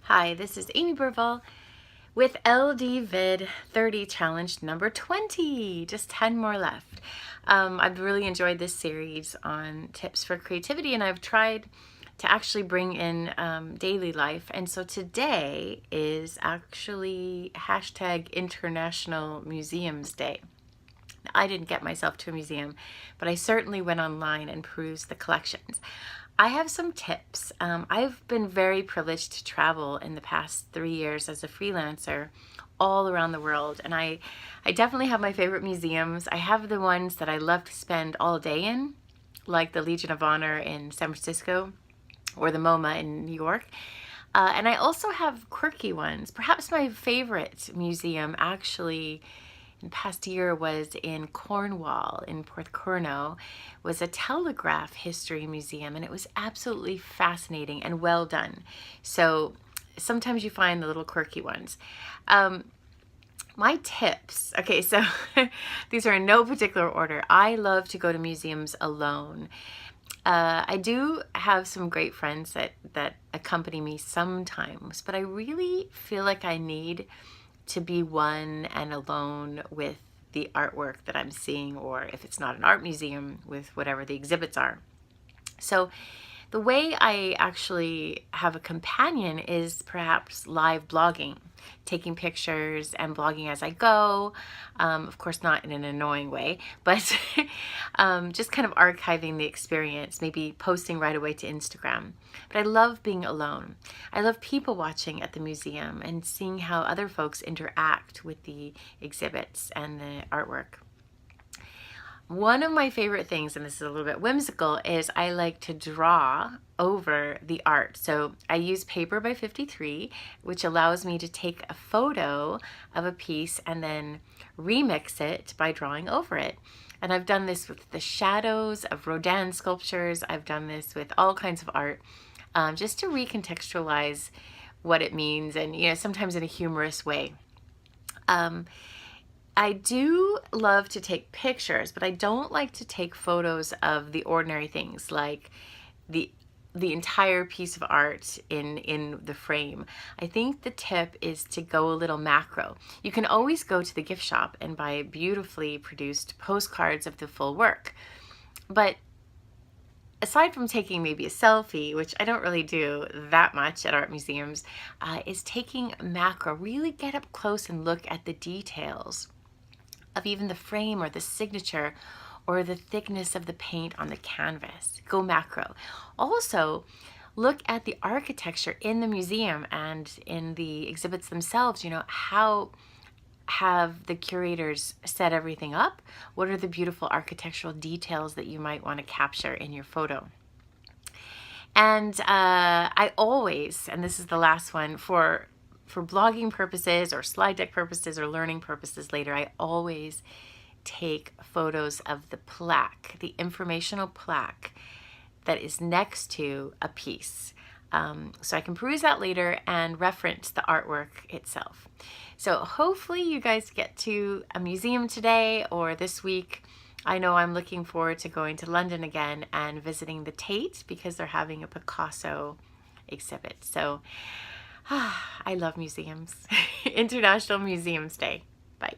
Hi, this is Amy Burvall with LD Vid 30 challenge number 20. Just 10 more left. I've really enjoyed this series on tips for creativity, and I've tried to actually bring in daily life. And so today is actually hashtag International Museums Day. I didn't get myself to a museum, but I certainly went online and perused the collections. I have some tips. I've been very privileged to travel in the past 3 years as a freelancer all around the world, and I definitely have my favorite museums. I have the ones that I love to spend all day in, like the Legion of Honor in San Francisco or the MoMA in New York. And I also have quirky ones. Perhaps my favorite museum actually in the past year was in Cornwall in Porthcurno, was a telegraph history museum, and it was absolutely fascinating and well done. So sometimes you find the little quirky ones. My tips, okay, so these are in no particular order. I love to go to museums alone. I do have some great friends that accompany me sometimes, but I really feel like I need to be one and alone with the artwork that I'm seeing, or if it's not an art museum, with whatever the exhibits are. So the way I actually have a companion is perhaps live blogging, taking pictures and blogging as I go. Of course, not in an annoying way, but just kind of archiving the experience, maybe posting right away to Instagram. But I love being alone. I love people watching at the museum and seeing how other folks interact with the exhibits and the artwork. One of my favorite things, and this is a little bit whimsical, is I like to draw over the art. So I use paper by 53, which allows me to take a photo of a piece and then remix it by drawing over it. And I've done this with the shadows of Rodin sculptures. I've done this with all kinds of art, just to recontextualize what it means, and sometimes in a humorous way. I do love to take pictures, but I don't like to take photos of the ordinary things, like the entire piece of art in the frame. I think the tip is to go a little macro. You can always go to the gift shop and buy beautifully produced postcards of the full work. But aside from taking maybe a selfie, which I don't really do that much at art museums, is taking macro. Really get up close and look at the details of even the frame or the signature or the thickness of the paint on the canvas. Go macro. Also, look at the architecture in the museum and in the exhibits themselves. How have the curators set everything up? What are the beautiful architectural details that you might want to capture in your photo? And I always, and this is the last one, for blogging purposes or slide deck purposes or learning purposes later, I always take photos of the plaque, the informational plaque that is next to a piece. So I can peruse that later and reference the artwork itself. So hopefully you guys get to a museum today or this week. I know I'm looking forward to going to London again and visiting the Tate because they're having a Picasso exhibit. So I love museums. International Museums Day. Bye.